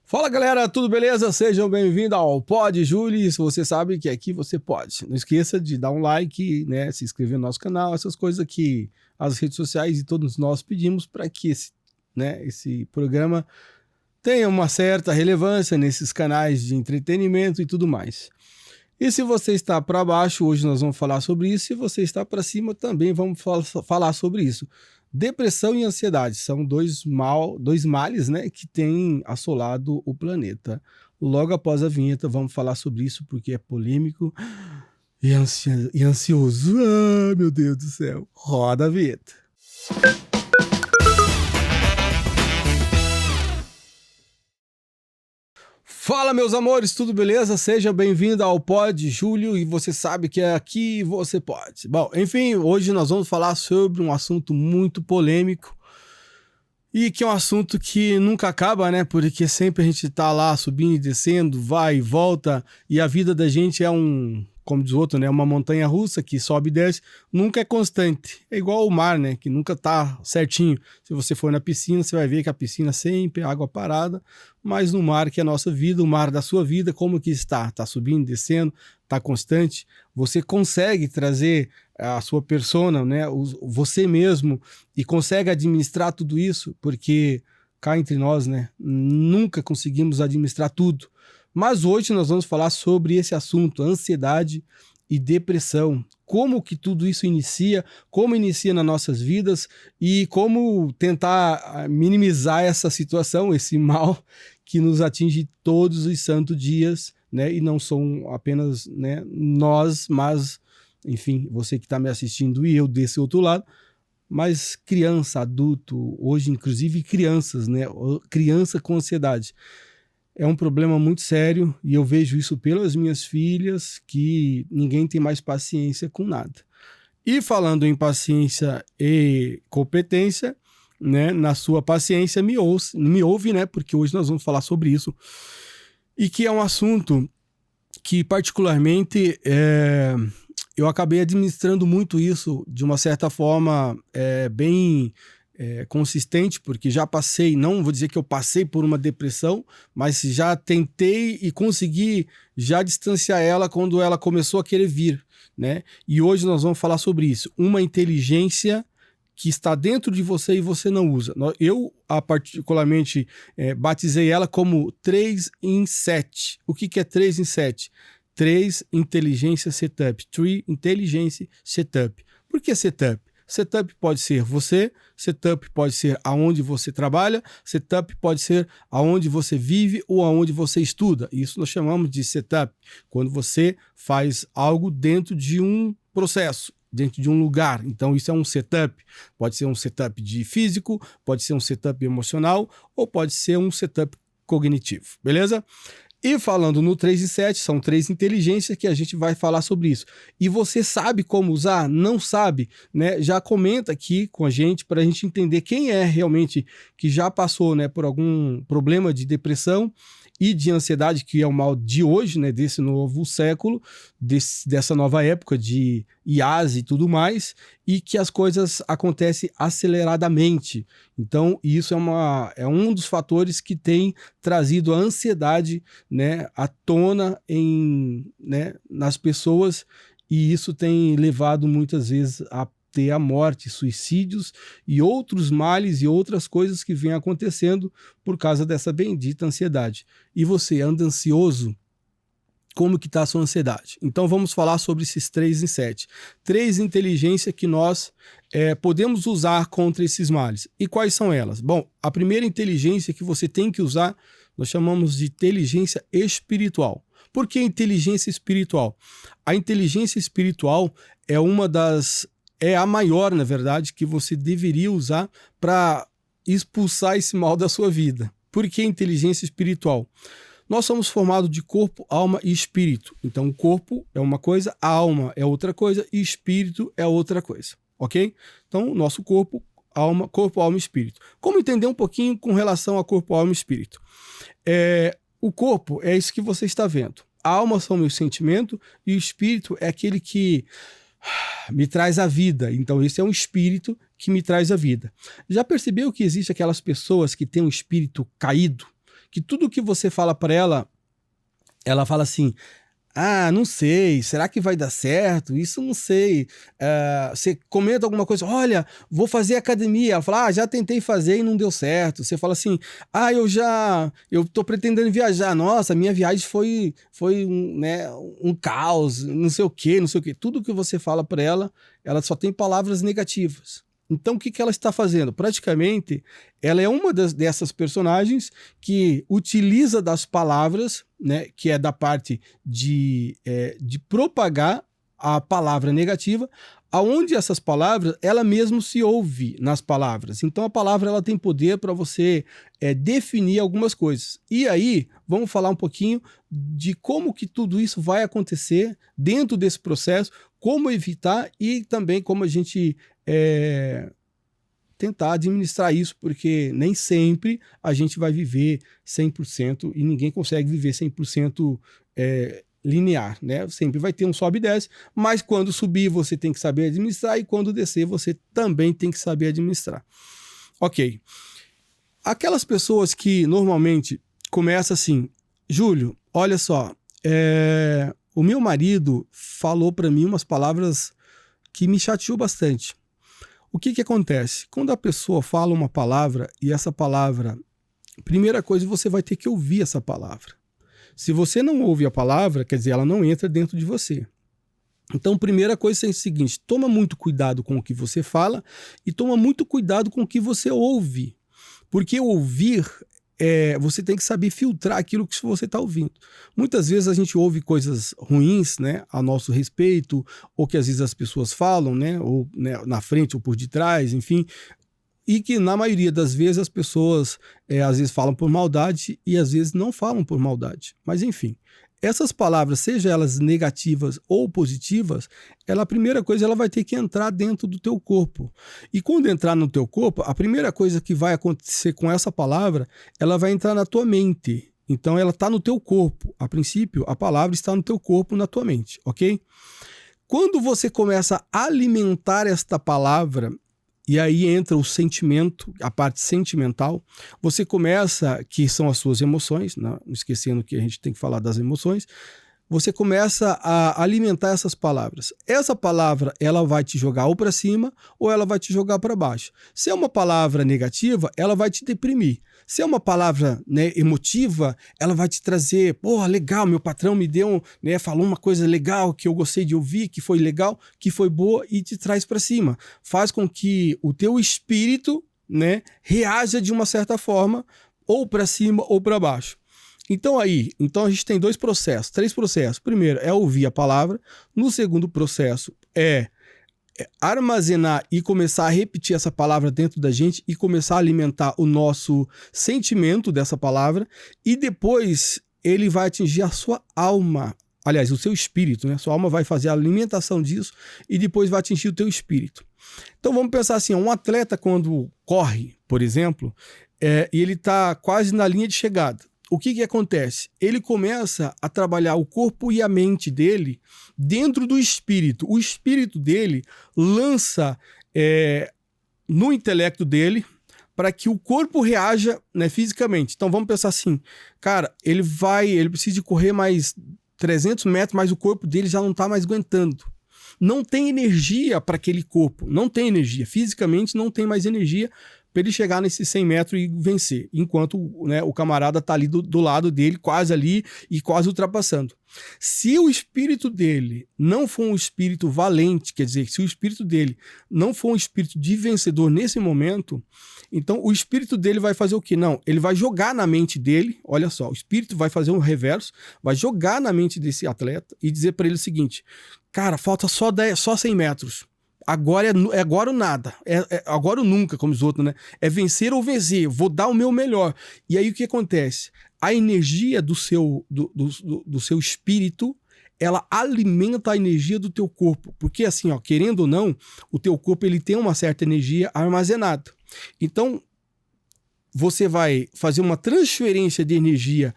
Fala galera, tudo beleza? Sejam bem-vindos ao Pod Júlio. Se você sabe que aqui você pode. Não esqueça de dar um like, né, se inscrever no nosso canal, essas coisas que as redes sociais e todos nós pedimos para que esse programa tenha uma certa relevância nesses canais de entretenimento e tudo mais. E se você está para baixo, hoje nós vamos falar sobre isso. Se você está para cima, também vamos falar sobre isso. Depressão e ansiedade são dois males, né, que têm assolado o planeta. Logo após a vinheta, vamos falar sobre isso porque é polêmico e ansioso. Ah, meu Deus do céu. Roda a vinheta. Fala, meus amores, tudo beleza? Seja bem-vindo ao Pod Júlio e você sabe que aqui você pode. Bom, enfim, hoje nós vamos falar sobre um assunto muito polêmico e que é um assunto que nunca acaba, né? Porque sempre a gente tá lá subindo e descendo, vai e volta, e a vida da gente é como diz o outro, né? Uma montanha russa que sobe e desce, nunca é constante. É igual o mar, né? Que nunca tá certinho. Se você for na piscina, você vai ver que a piscina sempre é água parada, mas no mar, que é a nossa vida, o mar da sua vida, como que está? Tá subindo, descendo, tá constante? Você consegue trazer a sua persona, né? Você mesmo, e consegue administrar tudo isso? Porque cá entre nós, né? Nunca conseguimos administrar tudo. Mas hoje nós vamos falar sobre esse assunto, ansiedade e depressão. Como que tudo isso inicia, como inicia nas nossas vidas e como tentar minimizar essa situação, esse mal que nos atinge todos os santos dias, né? E não são apenas, né, nós, mas, enfim, você que está me assistindo e eu desse outro lado, mas criança, adulto, hoje inclusive crianças, né? Criança com ansiedade. É um problema muito sério e eu vejo isso pelas minhas filhas, que ninguém tem mais paciência com nada. E falando em paciência e competência, né, na sua paciência me ouve, né, porque hoje nós vamos falar sobre isso. E que é um assunto que particularmente eu acabei administrando muito isso de uma certa forma bem consistente, porque já passei, não vou dizer que eu passei por uma depressão, mas já tentei e consegui já distanciar ela quando ela começou a querer vir, né? E hoje nós vamos falar sobre isso, uma inteligência que está dentro de você e você não usa. Eu, particularmente, batizei ela como 3 em 7. O que é 3 em 7? 3 inteligência setup. 3 inteligência setup. Por que setup? Setup pode ser você, setup pode ser aonde você trabalha, setup pode ser aonde você vive ou aonde você estuda. Isso nós chamamos de setup, quando você faz algo dentro de um processo, dentro de um lugar. Então isso é um setup. Pode ser um setup de físico, pode ser um setup emocional ou pode ser um setup cognitivo, beleza? E falando no 3 e 7, são 3 inteligências que a gente vai falar sobre isso. E você sabe como usar? Não sabe, né? Já comenta aqui com a gente para a gente entender quem é realmente que já passou, né, por algum problema de depressão e de ansiedade, que é o mal de hoje, né, desse novo século, dessa nova época de IAS e tudo mais, e que as coisas acontecem aceleradamente. Então, isso é um dos fatores que tem trazido a ansiedade, né, à tona nas pessoas, e isso tem levado muitas vezes a ter a morte, suicídios e outros males e outras coisas que vêm acontecendo por causa dessa bendita ansiedade. E você anda ansioso? Como que está a sua ansiedade? Então vamos falar sobre esses 3 em 7. 3 inteligências que nós podemos usar contra esses males. E quais são elas? Bom, a primeira inteligência que você tem que usar, nós chamamos de inteligência espiritual. Por que inteligência espiritual? A inteligência espiritual é a maior, na verdade, que você deveria usar para expulsar esse mal da sua vida. Por que inteligência espiritual? Nós somos formados de corpo, alma e espírito. Então, o corpo é uma coisa, a alma é outra coisa e espírito é outra coisa, ok? Então, nosso corpo, alma e espírito. Como entender um pouquinho com relação a corpo, alma e espírito? O corpo é isso que você está vendo. A alma são meus sentimentos e o espírito é aquele que me traz a vida. Então esse é um espírito que me traz a vida. Já percebeu que existe aquelas pessoas que têm um espírito caído, que tudo que você fala para ela fala assim: ah, não sei, será que vai dar certo? Isso não sei. Você comenta alguma coisa, olha, vou fazer academia. Ela fala, já tentei fazer e não deu certo. Você fala assim, eu tô pretendendo viajar. Nossa, minha viagem foi um caos, não sei o quê, não sei o quê. Tudo que você fala para ela só tem palavras negativas. Então, o que ela está fazendo? Praticamente, ela é uma dessas personagens que utiliza das palavras, né, que é da parte de propagar a palavra negativa, aonde essas palavras, ela mesmo se ouve nas palavras. Então, a palavra ela tem poder para você definir algumas coisas. E aí, vamos falar um pouquinho de como que tudo isso vai acontecer dentro desse processo, como evitar e também como a gente tentar administrar isso, porque nem sempre a gente vai viver 100% e ninguém consegue viver 100% linear, né? Sempre vai ter um sobe e desce, mas quando subir você tem que saber administrar e quando descer você também tem que saber administrar. Ok. Aquelas pessoas que normalmente começam assim, Júlio, olha só, o meu marido falou para mim umas palavras que me chateou bastante. O que acontece? Quando a pessoa fala uma palavra e essa palavra, primeira coisa, você vai ter que ouvir essa palavra. Se você não ouve a palavra, quer dizer, ela não entra dentro de você. Então, primeira coisa é o seguinte, toma muito cuidado com o que você fala e toma muito cuidado com o que você ouve. Porque ouvir, você tem que saber filtrar aquilo que você está ouvindo. Muitas vezes a gente ouve coisas ruins, né, a nosso respeito, ou que às vezes as pessoas falam, né, ou né, na frente ou por detrás, enfim, e que na maioria das vezes as pessoas às vezes falam por maldade e às vezes não falam por maldade. Mas enfim, essas palavras, seja elas negativas ou positivas, a primeira coisa ela vai ter que entrar dentro do teu corpo. E quando entrar no teu corpo, a primeira coisa que vai acontecer com essa palavra, ela vai entrar na tua mente. Então ela está no teu corpo. A princípio, a palavra está no teu corpo, na tua mente, ok? Quando você começa a alimentar esta palavra, e aí entra o sentimento, a parte sentimental, você começa, que são as suas emoções, não esquecendo que a gente tem que falar das emoções, você começa a alimentar essas palavras. Essa palavra, ela vai te jogar ou para cima ou ela vai te jogar para baixo. Se é uma palavra negativa, ela vai te deprimir. Se é uma palavra, né, emotiva, ela vai te trazer, porra, legal, meu patrão me deu, né, falou uma coisa legal que eu gostei de ouvir, que foi legal, que foi boa e te traz para cima. Faz com que o teu espírito, né, reaja de uma certa forma, ou para cima ou para baixo. Então a gente tem três processos. Primeiro é ouvir a palavra. No segundo processo é armazenar e começar a repetir essa palavra dentro da gente e começar a alimentar o nosso sentimento dessa palavra. E depois ele vai atingir a sua alma. Aliás, o seu espírito, né? Sua alma vai fazer a alimentação disso e depois vai atingir o teu espírito. Então vamos pensar assim, um atleta quando corre, por exemplo, e ele está quase na linha de chegada. O que acontece? Ele começa a trabalhar o corpo e a mente dele dentro do espírito. O espírito dele lança no intelecto dele para que o corpo reaja, né, fisicamente. Então vamos pensar assim, cara, ele precisa de correr mais 300 metros, mas o corpo dele já não está mais aguentando. Não tem energia para aquele corpo, não tem energia. Fisicamente não tem mais energia para ele chegar nesses 100 metros e vencer, enquanto, né, o camarada está ali do lado dele, quase ali e quase ultrapassando. Se o espírito dele não for um espírito valente, quer dizer, se o espírito dele não for um espírito de vencedor nesse momento, então o espírito dele vai fazer o quê? Não, ele vai jogar na mente dele, olha só, o espírito vai fazer um reverso, vai jogar na mente desse atleta e dizer para ele o seguinte, cara, falta só 100 metros. Agora é agora ou nada, agora ou nunca, como os outros, né? É vencer ou vencer, vou dar o meu melhor. E aí o que acontece? A energia do seu espírito, ela alimenta a energia do teu corpo. Porque assim, ó, querendo ou não, o teu corpo ele tem uma certa energia armazenada. Então, você vai fazer uma transferência de energia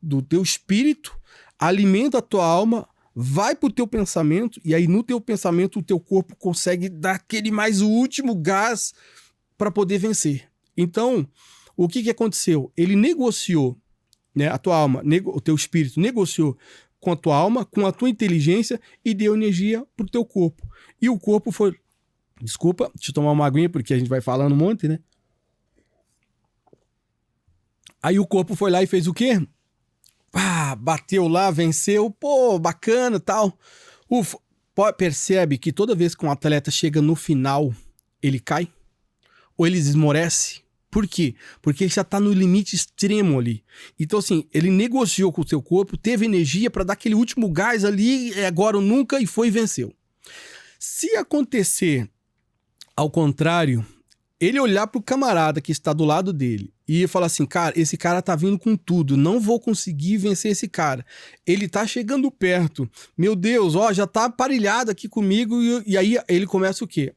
do teu espírito, alimenta a tua alma, vai pro teu pensamento, e aí no teu pensamento o teu corpo consegue dar aquele mais o último gás para poder vencer. Então, o que aconteceu? Ele negociou, né? A tua alma, o teu espírito negociou com a tua alma, com a tua inteligência e deu energia pro teu corpo. E o corpo foi... Desculpa, deixa eu tomar uma aguinha porque a gente vai falando um monte, né? Aí o corpo foi lá e fez o quê? Bateu lá, venceu, pô, bacana e tal. Percebe que toda vez que um atleta chega no final, ele cai? Ou ele esmorece? Por quê? Porque ele já tá no limite extremo ali. Então, assim, ele negociou com o seu corpo, teve energia para dar aquele último gás ali, agora ou nunca, e foi e venceu. Se acontecer ao contrário, ele olhar pro camarada que está do lado dele e falar assim, cara, esse cara tá vindo com tudo, não vou conseguir vencer esse cara. Ele tá chegando perto, meu Deus, ó, já tá aparelhado aqui comigo, e aí ele começa o quê?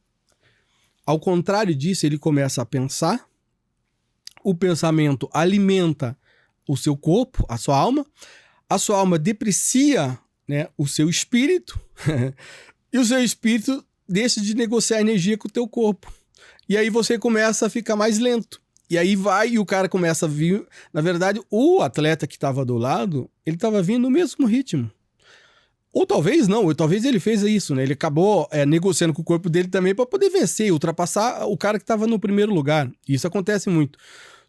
Ao contrário disso, ele começa a pensar, o pensamento alimenta o seu corpo, a sua alma deprecia, né, o seu espírito, e o seu espírito deixa de negociar energia com o teu corpo. E aí você começa a ficar mais lento. E aí vai e o cara começa a vir... Na verdade, o atleta que estava do lado, ele estava vindo no mesmo ritmo. Ou talvez não, ou talvez ele fez isso, né? Ele acabou negociando com o corpo dele também para poder vencer e ultrapassar o cara que estava no primeiro lugar. Isso acontece muito.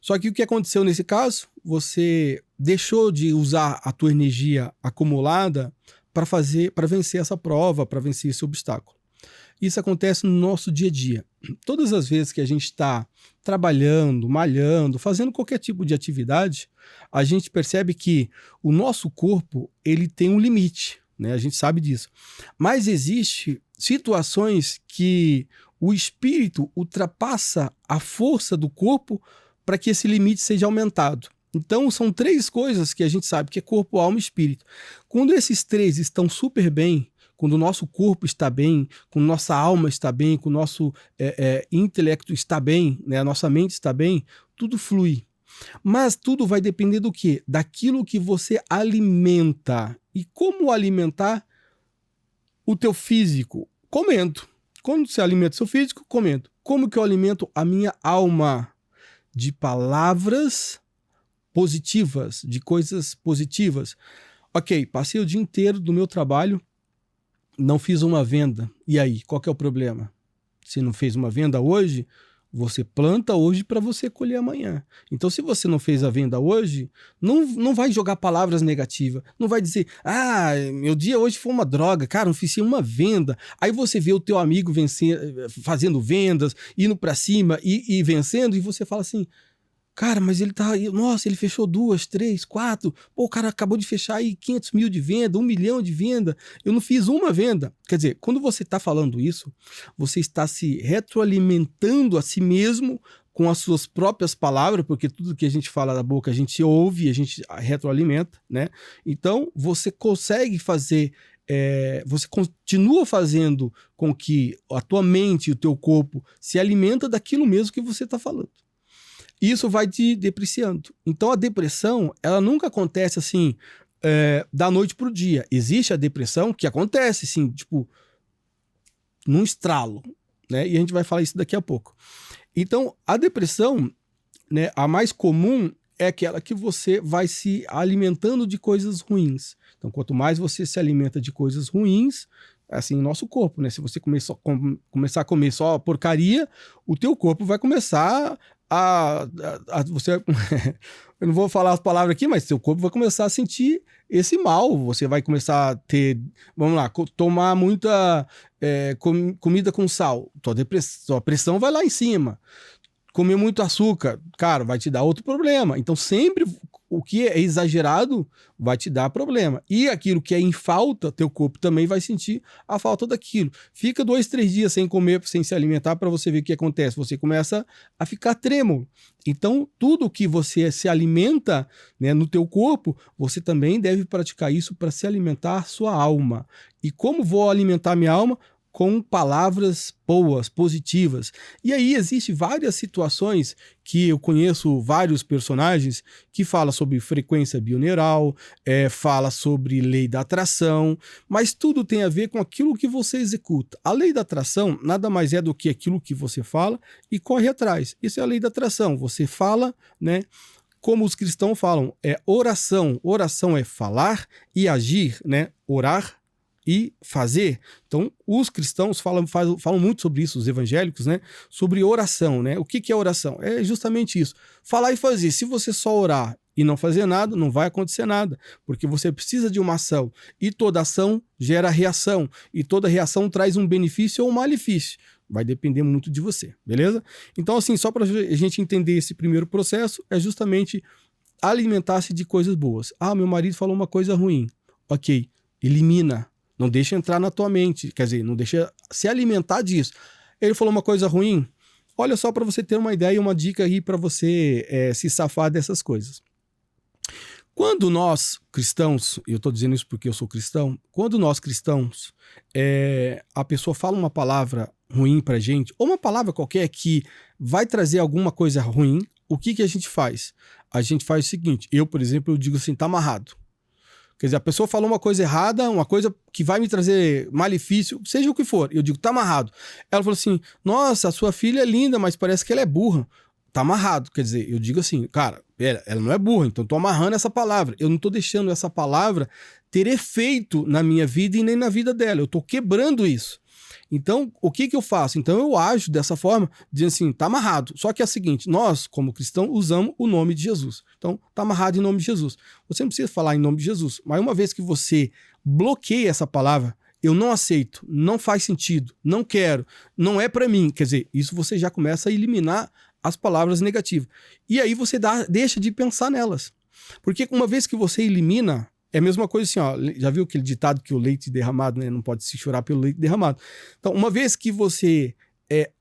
Só que o que aconteceu nesse caso? Você deixou de usar a tua energia acumulada para vencer essa prova, para vencer esse obstáculo. Isso acontece no nosso dia a dia. Todas as vezes que a gente está trabalhando, malhando, fazendo qualquer tipo de atividade, a gente percebe que o nosso corpo ele tem um limite, né? A gente sabe disso. Mas existem situações que o espírito ultrapassa a força do corpo para que esse limite seja aumentado. Então, são 3 coisas que a gente sabe, que é corpo, alma e espírito. Quando esses 3 estão super bem, quando o nosso corpo está bem, quando nossa alma está bem, quando o nosso intelecto está bem, né, a nossa mente está bem, tudo flui. Mas tudo vai depender do quê? Daquilo que você alimenta. E como alimentar o teu físico? Comendo. Quando você alimenta o seu físico, comendo. Como que eu alimento a minha alma? De palavras positivas, de coisas positivas. Ok, passei o dia inteiro do meu trabalho, não fiz uma venda. E aí, qual que é o problema? Se não fez uma venda hoje, você planta hoje para você colher amanhã. Então, se você não fez a venda hoje, não vai jogar palavras negativas. Não vai dizer, meu dia hoje foi uma droga, cara, não fiz uma venda. Aí você vê o teu amigo fazendo vendas, indo para cima e vencendo, e você fala assim, cara, mas ele ele fechou 2, 3, 4, pô, o cara acabou de fechar aí 500 mil de venda, 1 milhão de venda, eu não fiz uma venda. Quer dizer, quando você está falando isso, você está se retroalimentando a si mesmo com as suas próprias palavras, porque tudo que a gente fala da boca, a gente ouve, a gente retroalimenta, né? Então, você consegue fazer... você continua fazendo com que a tua mente e o teu corpo se alimenta daquilo mesmo que você está falando. Isso vai te depreciando. Então a depressão, ela nunca acontece assim, da noite pro dia. Existe a depressão que acontece, assim, tipo, num estralo, né? E a gente vai falar isso daqui a pouco. Então a depressão, né, a mais comum é aquela que você vai se alimentando de coisas ruins. Então quanto mais você se alimenta de coisas ruins, assim, o nosso corpo, né? Se você começar a comer só porcaria, o teu corpo vai começar você eu não vou falar as palavras aqui, mas seu corpo vai começar a sentir esse mal, você vai começar a ter, vamos lá, tomar muita comida com sal, sua pressão vai lá em cima, comer muito açúcar, cara, vai te dar outro problema. Então sempre o que é exagerado vai te dar problema. E aquilo que é em falta, teu corpo também vai sentir a falta daquilo. Fica 2, 3 dias sem comer, sem se alimentar, para você ver o que acontece. Você começa a ficar trêmulo. Então, tudo que você se alimenta, né, no teu corpo, você também deve praticar isso para se alimentar sua alma. E como vou alimentar minha alma? com palavras boas, positivas. E aí existem várias situações que eu conheço vários personagens que falam sobre frequência bioneural, fala sobre lei da atração, mas tudo tem a ver com aquilo que você executa. A lei da atração nada mais é do que aquilo que você fala e corre atrás. Isso é a lei da atração. Você fala, né? Como os cristãos falam, é oração. Oração é falar e agir, né? Orar e fazer. Então, os cristãos falam muito sobre isso, os evangélicos, né? Sobre oração, né? O que é oração? É justamente isso. Falar e fazer. Se você só orar e não fazer nada, não vai acontecer nada, porque você precisa de uma ação. E toda ação gera reação. E toda reação traz um benefício ou um malefício. Vai depender muito de você, beleza? Então, assim, só para a gente entender esse primeiro processo, é justamente alimentar-se de coisas boas. Ah, meu marido falou uma coisa ruim. Ok, elimina. Não deixa entrar na tua mente, quer dizer, não deixa se alimentar disso. Ele falou uma coisa ruim, olha só para você ter uma ideia e uma dica aí para você se safar dessas coisas. Quando nós cristãos, eu estou dizendo isso porque eu sou cristão, quando nós cristãos, a pessoa fala uma palavra ruim para a gente, ou uma palavra qualquer que vai trazer alguma coisa ruim, o que a gente faz? A gente faz o seguinte, eu, por exemplo, eu digo assim, tá amarrado. Quer dizer, a pessoa falou uma coisa errada, uma coisa que vai me trazer malefício, seja o que for. Eu digo, tá amarrado. Ela falou assim, nossa, a sua filha é linda, mas parece que ela é burra. Tá amarrado. Quer dizer, eu digo assim, cara, ela não é burra, então tô amarrando essa palavra. Eu não tô deixando essa palavra ter efeito na minha vida e nem na vida dela. Eu tô quebrando isso. Então, o que eu faço? Então, eu ajo dessa forma, dizendo assim, tá amarrado. Só que é o seguinte, nós, como cristãos, usamos o nome de Jesus. Então, tá amarrado em nome de Jesus. Você não precisa falar em nome de Jesus, mas uma vez que você bloqueia essa palavra, eu não aceito, não faz sentido, não quero, não é para mim. Quer dizer, isso você já começa a eliminar as palavras negativas. E aí você deixa de pensar nelas. Porque uma vez que você elimina, é a mesma coisa assim, ó, já viu aquele ditado que o leite derramado, né, não pode se chorar pelo leite derramado. Então, uma vez que você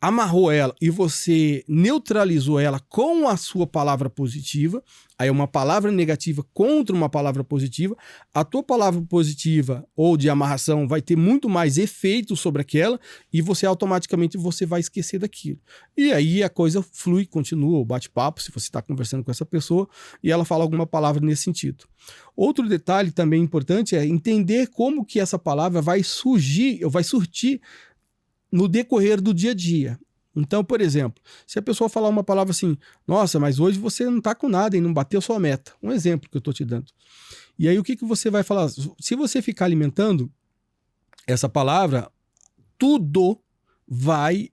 amarrou ela e você neutralizou ela com a sua palavra positiva, aí uma palavra negativa contra uma palavra positiva, a tua palavra positiva ou de amarração vai ter muito mais efeito sobre aquela e você automaticamente vai esquecer daquilo. E aí a coisa flui, continua o bate-papo, se você está conversando com essa pessoa e ela fala alguma palavra nesse sentido. Outro detalhe também importante é entender como que essa palavra vai surtir no decorrer do dia a dia. Então, por exemplo, se a pessoa falar uma palavra assim, nossa, mas hoje você não está com nada e não bateu sua meta. Um exemplo que eu estou te dando. E aí o que você vai falar? Se você ficar alimentando essa palavra, tudo vai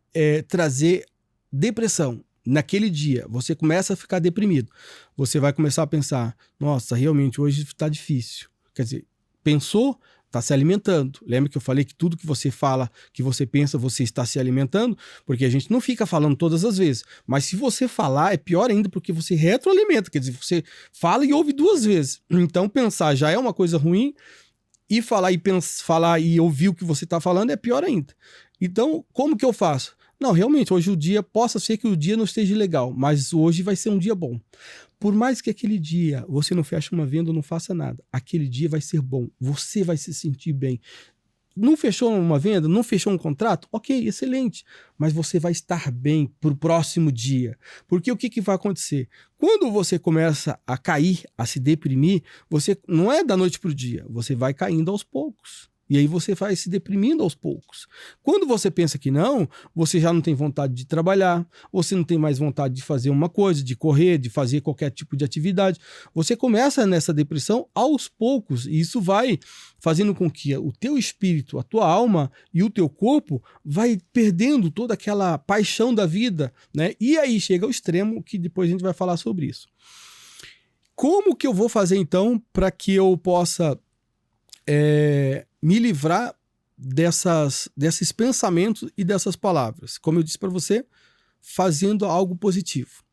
trazer depressão. Naquele dia, você começa a ficar deprimido. Você vai começar a pensar, nossa, realmente hoje está difícil. Quer dizer, pensou, está se alimentando. Lembra que eu falei que tudo que você fala, que você pensa, você está se alimentando? Porque a gente não fica falando todas as vezes. Mas se você falar, é pior ainda, porque você retroalimenta. Quer dizer, você fala e ouve duas vezes. Então, pensar já é uma coisa ruim, e falar e ouvir o que você está falando é pior ainda. Então, como que eu faço? Não, realmente, hoje o dia, possa ser que o dia não esteja legal, mas hoje vai ser um dia bom. Por mais que aquele dia você não feche uma venda ou não faça nada, aquele dia vai ser bom, você vai se sentir bem. Não fechou uma venda, não fechou um contrato? Ok, excelente, mas você vai estar bem para o próximo dia. Porque o que vai acontecer? Quando você começa a cair, a se deprimir, você não é da noite para o dia, você vai caindo aos poucos. E aí você vai se deprimindo aos poucos. Quando você pensa que não, você já não tem vontade de trabalhar, você não tem mais vontade de fazer uma coisa, de correr, de fazer qualquer tipo de atividade. Você começa nessa depressão aos poucos, e isso vai fazendo com que o teu espírito, a tua alma e o teu corpo vai perdendo toda aquela paixão da vida, né? E aí chega ao extremo, que depois a gente vai falar sobre isso. Como que eu vou fazer então para que eu possa me livrar desses pensamentos e dessas palavras? Como eu disse para você, fazendo algo positivo.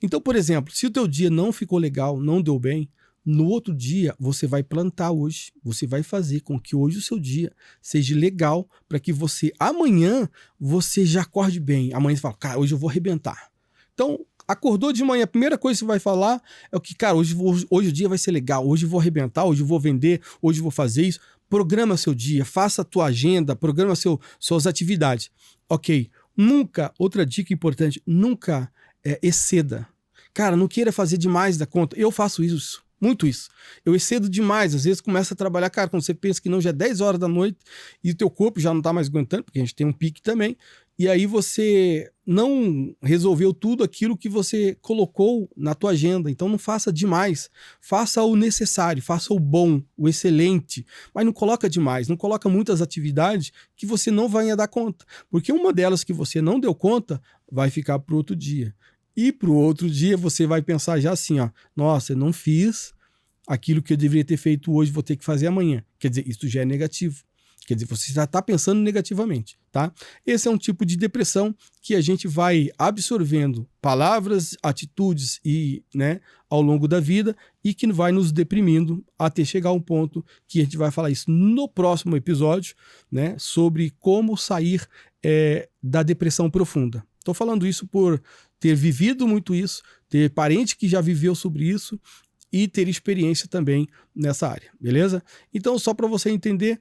Então, por exemplo, se o teu dia não ficou legal, não deu bem, no outro dia você vai plantar hoje, você vai fazer com que hoje o seu dia seja legal, para que você, amanhã, você já acorde bem. Amanhã você fala, cara, hoje eu vou arrebentar. Então, acordou de manhã, a primeira coisa que você vai falar é o que, cara, hoje o dia vai ser legal, hoje eu vou arrebentar, hoje eu vou vender, hoje eu vou fazer isso. programa seu dia, faça a tua agenda, programa suas atividades. Ok, nunca, outra dica importante, nunca exceda. Cara, não queira fazer demais da conta. Eu faço isso, muito isso. Eu excedo demais, às vezes começa a trabalhar, cara, quando você pensa que não, já é 10 horas da noite e o teu corpo já não tá mais aguentando, porque a gente tem um pique também, e aí você não resolveu tudo aquilo que você colocou na tua agenda. Então não faça demais, faça o necessário, faça o bom, o excelente, mas não coloca demais, não coloca muitas atividades que você não vai dar conta, porque uma delas que você não deu conta vai ficar para o outro dia. E para o outro dia você vai pensar já assim, ó, nossa, eu não fiz aquilo que eu deveria ter feito hoje, vou ter que fazer amanhã. Quer dizer, isso já é negativo. Quer dizer, você já está pensando negativamente, tá? Esse é um tipo de depressão que a gente vai absorvendo palavras, atitudes e, né, ao longo da vida e que vai nos deprimindo até chegar a um ponto que a gente vai falar isso no próximo episódio, né, sobre como sair da depressão profunda. Estou falando isso por ter vivido muito isso, ter parente que já viveu sobre isso e ter experiência também nessa área, beleza? Então, só para você entender,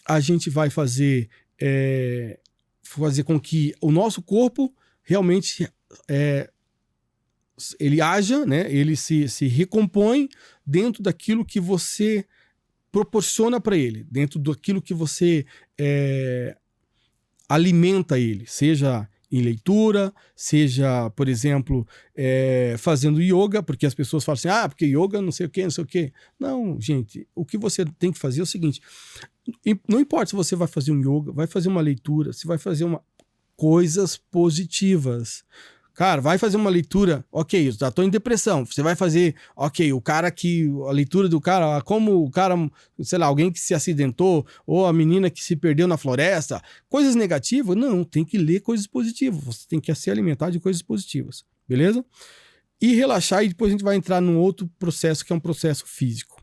a gente vai fazer com que o nosso corpo realmente ele haja, né? Ele se recompõe dentro daquilo que você proporciona para ele, dentro daquilo que você alimenta ele, seja em leitura, seja, por exemplo, fazendo yoga, porque as pessoas falam assim, porque yoga não sei o quê, não sei o quê. Não, gente, o que você tem que fazer é o seguinte, não importa se você vai fazer um yoga, vai fazer uma leitura, se vai fazer coisas positivas. Cara, vai fazer uma leitura, ok, eu já tô em depressão, você vai fazer, ok, a leitura do cara, como o cara, sei lá, alguém que se acidentou, ou a menina que se perdeu na floresta, coisas negativas, não, tem que ler coisas positivas, você tem que se alimentar de coisas positivas, beleza? E relaxar, e depois a gente vai entrar num outro processo, que é um processo físico.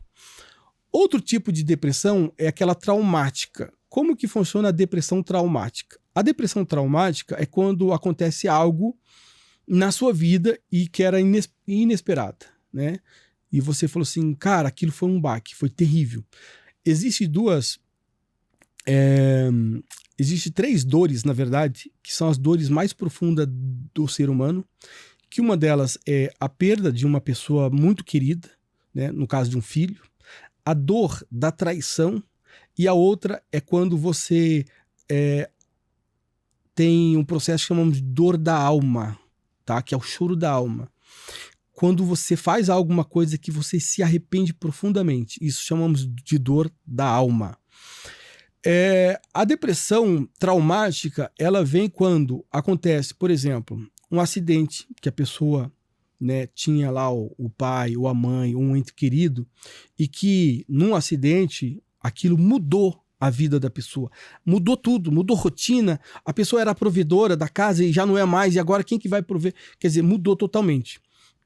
Outro tipo de depressão é aquela traumática. Como que funciona a depressão traumática? A depressão traumática é quando acontece algo na sua vida e que era inesperada, né? E você falou assim, cara, aquilo foi um baque, foi terrível. Existe 3 dores, na verdade, que são as dores mais profundas do ser humano, que uma delas é a perda de uma pessoa muito querida, né? No caso de um filho, a dor da traição, e a outra é quando você tem um processo que chamamos de dor da alma, tá? Que é o choro da alma. Quando você faz alguma coisa que você se arrepende profundamente, isso chamamos de dor da alma. A depressão traumática, ela vem quando acontece, por exemplo, um acidente, que a pessoa, né, tinha lá o pai ou a mãe, ou um ente querido, e que num acidente aquilo mudou a vida da pessoa, mudou tudo, mudou rotina, a pessoa era a provedora da casa e já não é mais, e agora quem que vai prover? Quer dizer, mudou totalmente.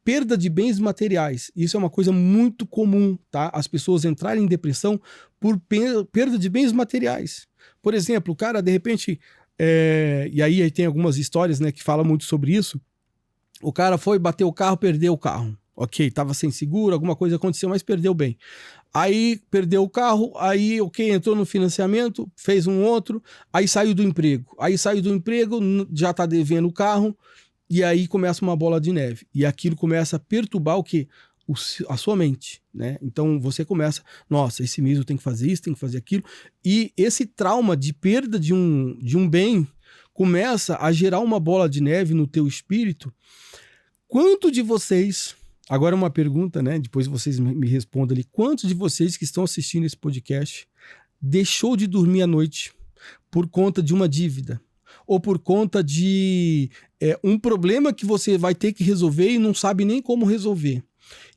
Perda de bens materiais, isso é uma coisa muito comum, tá? As pessoas entrarem em depressão por perda de bens materiais. Por exemplo, o cara, de repente, e aí tem algumas histórias, né, que falam muito sobre isso, o cara foi bater o carro, perdeu o carro. Ok, estava sem seguro, alguma coisa aconteceu, mas perdeu bem. Aí perdeu o carro, aí entrou no financiamento, fez um outro, aí saiu do emprego. Aí saiu do emprego, já está devendo o carro, e aí começa uma bola de neve. E aquilo começa a perturbar o quê? A sua mente, né? Então você começa, nossa, esse mês eu tenho que fazer isso, tenho que fazer aquilo. E esse trauma de perda de um bem começa a gerar uma bola de neve no teu espírito. Quanto de vocês... Agora uma pergunta, né? Depois vocês me respondam ali. Quantos de vocês que estão assistindo esse podcast deixou de dormir à noite por conta de uma dívida? Ou por conta de um problema que você vai ter que resolver e não sabe nem como resolver?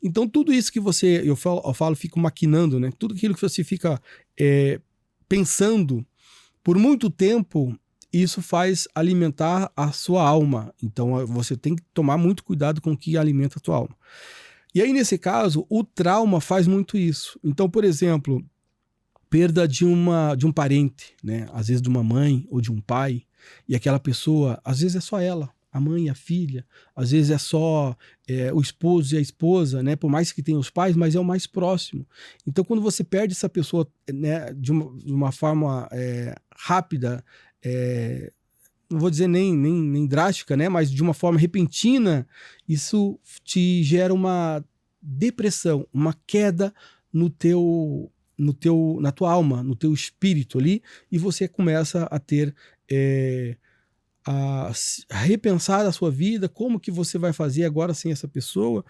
Então tudo isso que eu falo, fico maquinando, né? Tudo aquilo que você fica pensando por muito tempo, isso faz alimentar a sua alma. Então você tem que tomar muito cuidado com o que alimenta a tua alma. E aí, nesse caso, o trauma faz muito isso. Então, por exemplo, perda de um parente, né? Às vezes de uma mãe ou de um pai, e aquela pessoa, às vezes é só ela. a mãe e a filha, às vezes é só o esposo e a esposa, né? Por mais que tenha os pais, mas é o mais próximo. Então, quando você perde essa pessoa, né, de uma forma rápida, não vou dizer nem drástica, né? Mas de uma forma repentina, isso te gera uma depressão, uma queda na tua alma, no teu espírito ali, e você começa a ter a repensar a sua vida, como que você vai fazer agora sem essa pessoa.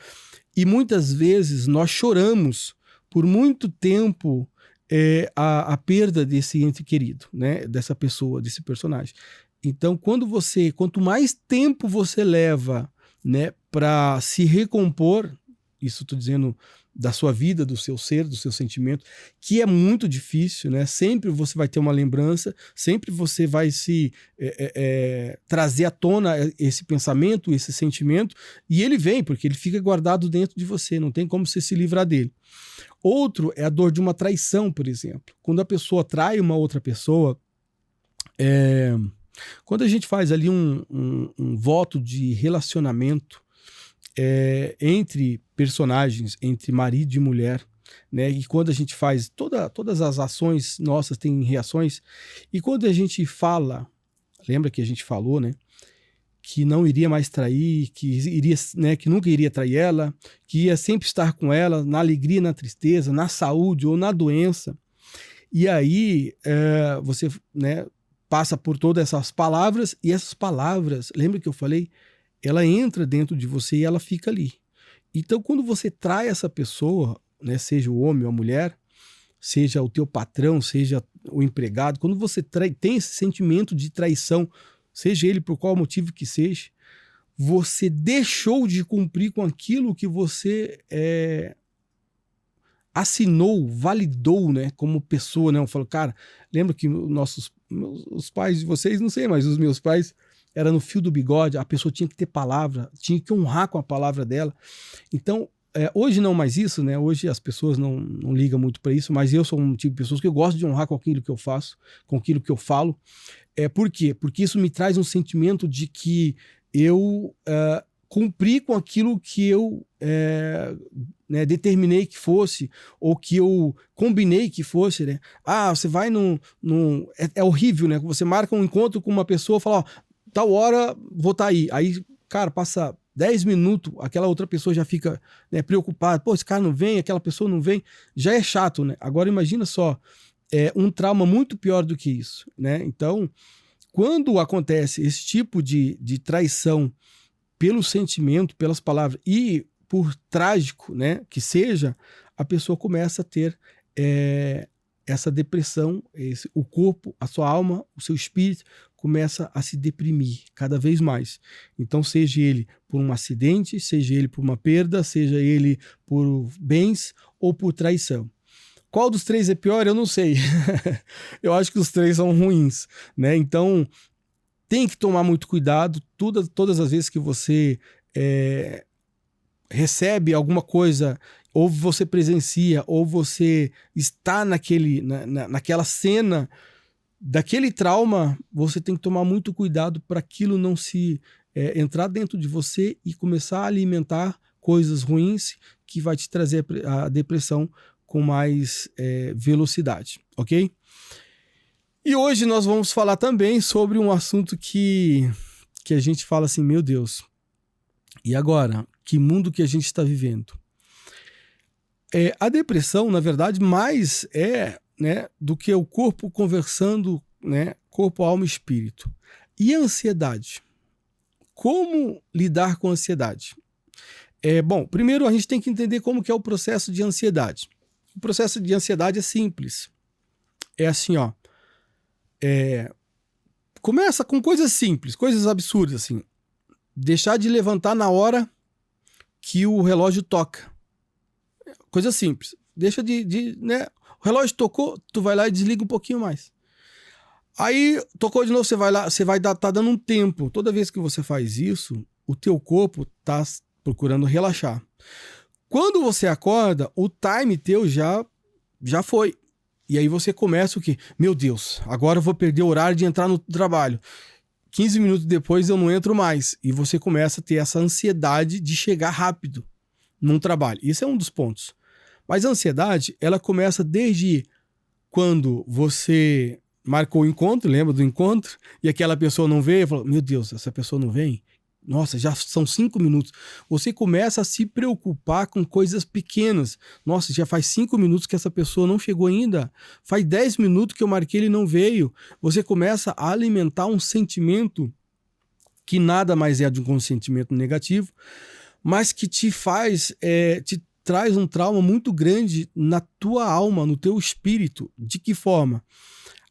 E muitas vezes nós choramos por muito tempo a perda desse ente querido, né? Dessa pessoa, desse personagem. Então, quanto mais tempo você leva, né, para se recompor, isso estou dizendo da sua vida, do seu ser, do seu sentimento, que é muito difícil, né? Sempre você vai ter uma lembrança, sempre você vai se trazer à tona esse pensamento, esse sentimento, e ele vem, porque ele fica guardado dentro de você, não tem como você se livrar dele. Outro é a dor de uma traição, por exemplo. Quando a pessoa trai uma outra pessoa, quando a gente faz ali um voto de relacionamento entre personagens, entre marido e mulher, né? E quando a gente faz todas as ações nossas têm reações, e quando a gente fala, lembra que a gente falou, né? Que não iria mais trair, que iria, né? Que nunca iria trair ela, que ia sempre estar com ela na alegria, na tristeza, na saúde ou na doença. E aí você, né, passa por todas essas palavras, e essas palavras, lembra que eu falei? Ela entra dentro de você e ela fica ali. Então, quando você trai essa pessoa, né, seja o homem ou a mulher, seja o teu patrão, seja o empregado, quando você tem esse sentimento de traição, seja ele por qual motivo que seja, você deixou de cumprir com aquilo que você assinou, validou, né, como pessoa, né? Eu falo, cara, lembra que os pais de vocês, não sei, mas os meus pais, era no fio do bigode, a pessoa tinha que ter palavra, tinha que honrar com a palavra dela. Então, hoje não mais isso, né? Hoje as pessoas não ligam muito para isso, mas eu sou um tipo de pessoa que eu gosto de honrar com aquilo que eu faço, com aquilo que eu falo. Por quê? Porque isso me traz um sentimento de que eu cumpri com aquilo que eu né, determinei que fosse, ou que eu combinei que fosse, né? Você vai é horrível, né? Você marca um encontro com uma pessoa e fala, tal hora vou estar aí. Aí, cara, passa 10 minutos, aquela outra pessoa já fica, né, preocupada. Pô, esse cara não vem, aquela pessoa não vem. Já é chato, né? Agora imagina só, um trauma muito pior do que isso, né? Então, quando acontece esse tipo de traição pelo sentimento, pelas palavras, e por trágico, né, que seja, a pessoa começa a ter essa depressão, o corpo, a sua alma, o seu espírito começa a se deprimir cada vez mais. Então, seja ele por um acidente, seja ele por uma perda, seja ele por bens ou por traição. Qual dos três é pior? Eu não sei. Eu acho que os três são ruins, né? Então, tem que tomar muito cuidado. Todas as vezes que você recebe alguma coisa, ou você presencia, ou você está naquela cena daquele trauma, você tem que tomar muito cuidado para aquilo não se entrar dentro de você e começar a alimentar coisas ruins que vai te trazer a depressão com mais velocidade, ok? E hoje nós vamos falar também sobre um assunto que a gente fala assim, meu Deus, e agora? Que mundo que a gente está vivendo? A depressão, na verdade, mais né, do que o corpo conversando, né, corpo, alma e espírito. E a ansiedade? Como lidar com a ansiedade? Bom, primeiro a gente tem que entender como que é o processo de ansiedade. O processo de ansiedade é simples. É assim, ó. Começa com coisas simples, coisas absurdas, assim. Deixar de levantar na hora que o relógio toca. Coisa simples. Deixa né? O relógio tocou, tu vai lá e desliga um pouquinho mais. Aí, tocou de novo, você vai lá, tá dando um tempo. Toda vez que você faz isso, o teu corpo tá procurando relaxar. Quando você acorda, o time teu já foi. E aí você começa o quê? Meu Deus, agora eu vou perder o horário de entrar no trabalho. 15 minutos depois eu não entro mais. E você começa a ter essa ansiedade de chegar rápido num trabalho. Isso é um dos pontos. Mas a ansiedade, ela começa desde quando você marcou o encontro, lembra do encontro? E aquela pessoa não veio, falou, meu Deus, essa pessoa não vem? Nossa, já são 5 minutos. Você começa a se preocupar com coisas pequenas. Nossa, já faz 5 minutos que essa pessoa não chegou ainda. Faz 10 minutos que eu marquei, ele não veio. Você começa a alimentar um sentimento que nada mais é de um sentimento negativo, mas que te faz, te traz um trauma muito grande na tua alma, no teu espírito. De que forma?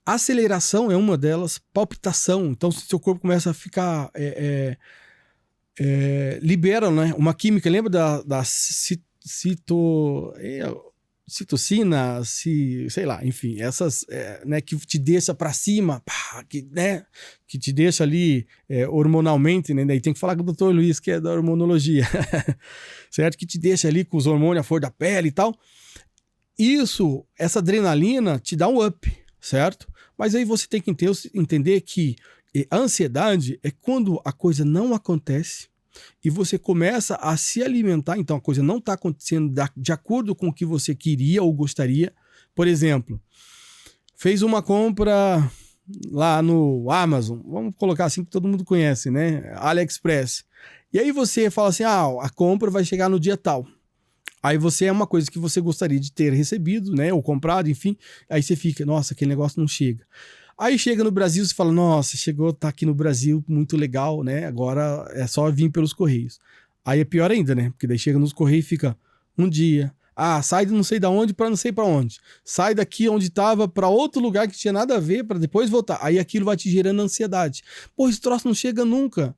Aceleração é uma delas, palpitação. Então, se seu corpo começa a ficar... libera, né, uma química, lembra da citocina, sei lá, enfim, essas, né, que te deixa para cima, pá, que te deixa ali hormonalmente, né, daí tem que falar com o Dr. Luiz, que é da hormonologia, certo? Que te deixa ali com os hormônios à flor da pele e tal. Isso, essa adrenalina te dá um up, certo? Mas aí você tem que entender que a ansiedade é quando a coisa não acontece e você começa a se alimentar, então a coisa não está acontecendo de acordo com o que você queria ou gostaria. Por exemplo, fez uma compra lá no Amazon, vamos colocar assim que todo mundo conhece, né? AliExpress. E aí você fala assim, a compra vai chegar no dia tal. Aí você é uma coisa que você gostaria de ter recebido, né? Ou comprado, enfim. Aí você fica, nossa, aquele negócio não chega. Aí chega no Brasil, você fala, nossa, chegou, tá aqui no Brasil, muito legal, né? Agora é só vir pelos Correios. Aí é pior ainda, né? Porque daí chega nos Correios e fica um dia. Sai de não sei da onde para não sei para onde. Sai daqui onde estava para outro lugar que tinha nada a ver para depois voltar. Aí aquilo vai te gerando ansiedade. Pô, esse troço não chega nunca.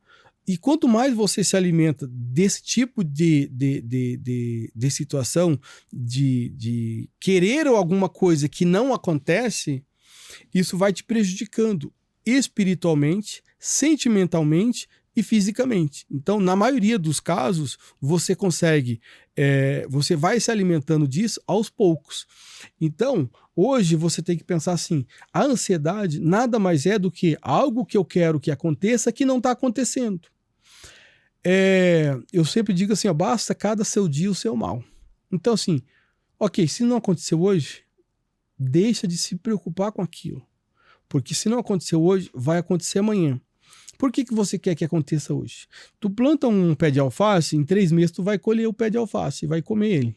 E quanto mais você se alimenta desse tipo de situação, de querer alguma coisa que não acontece, isso vai te prejudicando espiritualmente, sentimentalmente e fisicamente. Então, na maioria dos casos, você consegue, você vai se alimentando disso aos poucos. Então, hoje você tem que pensar assim, a ansiedade nada mais é do que algo que eu quero que aconteça que não está acontecendo. Eu sempre digo assim, basta cada seu dia o seu mal. Então, assim, ok, se não aconteceu hoje, deixa de se preocupar com aquilo. Porque se não aconteceu hoje, vai acontecer amanhã. Por que você quer que aconteça hoje? Tu planta um pé de alface, em 3 meses tu vai colher o pé de alface e vai comer ele.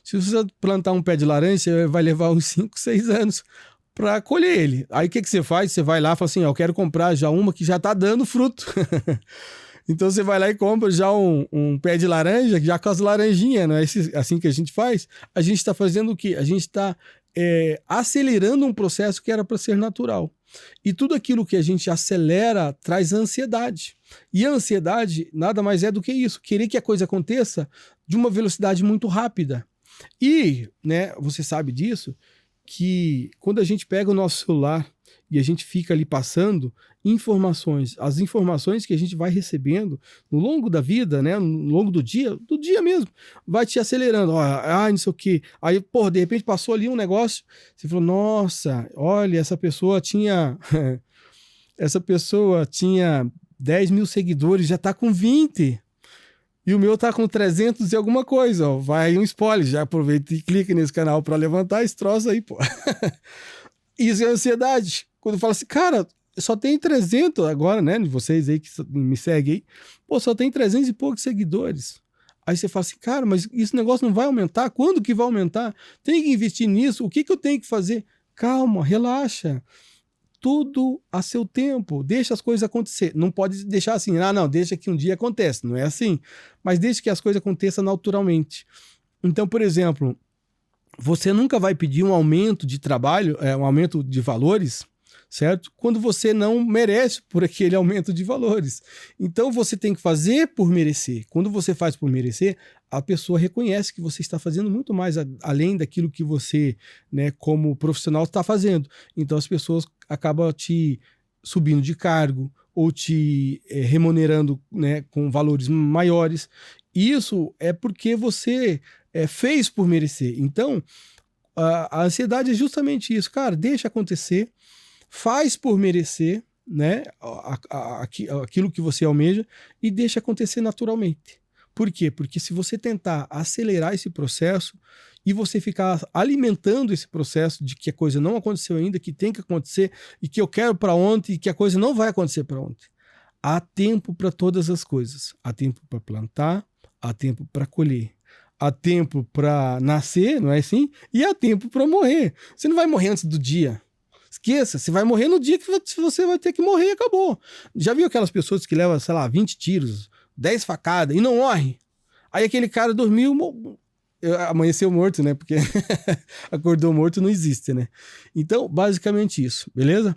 Se você plantar um pé de laranja, vai levar uns 5, 6 anos para colher ele. Aí o que você faz? Você vai lá e fala assim, eu quero comprar já uma que já tá dando fruto. Então você vai lá e compra já um pé de laranja, já com as laranjinhas, não é assim que a gente faz? A gente está fazendo o quê? A gente está acelerando um processo que era para ser natural. E tudo aquilo que a gente acelera traz ansiedade. E a ansiedade nada mais é do que isso, querer que a coisa aconteça de uma velocidade muito rápida. E, né, você sabe disso, que quando a gente pega o nosso celular e a gente fica ali passando informações, as informações que a gente vai recebendo no longo da vida, né, no longo do dia mesmo, vai te acelerando, não sei o que, aí, pô, de repente passou ali um negócio, você falou, nossa, olha, essa pessoa tinha 10 mil seguidores, já tá com 20, e o meu tá com 300 e alguma coisa, vai um spoiler, já aproveita e clica nesse canal para levantar esse troço aí, pô. Isso é ansiedade. Quando fala assim, cara, só tem 300 agora, né? Vocês aí que me seguem aí, pô, só tem 300 e poucos seguidores. Aí você fala assim, cara, mas esse negócio não vai aumentar? Quando que vai aumentar? Tem que investir nisso? O que eu tenho que fazer? Calma, relaxa. Tudo a seu tempo. Deixa as coisas acontecer. Não pode deixar assim, não, deixa que um dia acontece. Não é assim. Mas deixa que as coisas aconteçam naturalmente. Então, por exemplo, você nunca vai pedir um aumento de trabalho, um aumento de valores, certo? Quando você não merece por aquele aumento de valores. Então você tem que fazer por merecer. Quando você faz por merecer, a pessoa reconhece que você está fazendo muito mais além daquilo que você, né, como profissional, está fazendo. Então as pessoas acabam te subindo de cargo ou te remunerando, né, com valores maiores. Isso é porque você fez por merecer. Então, a ansiedade é justamente isso. Cara, deixa acontecer, faz por merecer, né, aquilo que você almeja e deixa acontecer naturalmente. Por quê? Porque se você tentar acelerar esse processo e você ficar alimentando esse processo de que a coisa não aconteceu ainda, que tem que acontecer e que eu quero para ontem e que a coisa não vai acontecer para ontem. Há tempo para todas as coisas. Há tempo para plantar, há tempo para colher. Há tempo para nascer, não é assim? E há tempo para morrer. Você não vai morrer antes do dia. Esqueça, você vai morrer no dia que você vai ter que morrer e acabou. Já viu aquelas pessoas que levam, sei lá, 20 tiros, 10 facadas e não morre? Aí aquele cara dormiu, amanheceu morto, né? Porque acordou morto não existe, né? Então, basicamente isso, beleza?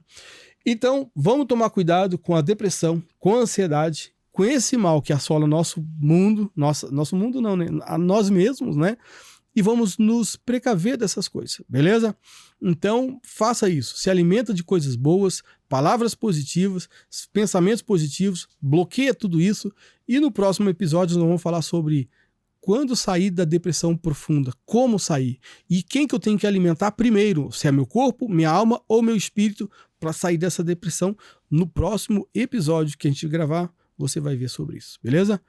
Então, vamos tomar cuidado com a depressão, com a ansiedade, com esse mal que assola nosso mundo, nosso mundo não, né? A nós mesmos, né? E vamos nos precaver dessas coisas, beleza? Então, faça isso. Se alimenta de coisas boas, palavras positivas, pensamentos positivos, bloqueia tudo isso. E no próximo episódio nós vamos falar sobre quando sair da depressão profunda, como sair e quem que eu tenho que alimentar primeiro, se é meu corpo, minha alma ou meu espírito, para sair dessa depressão. No próximo episódio que a gente gravar, você vai ver sobre isso, beleza?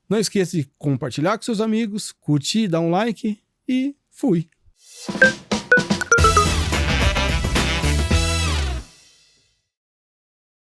Não esqueça de compartilhar com seus amigos, curtir, dar um like e fui!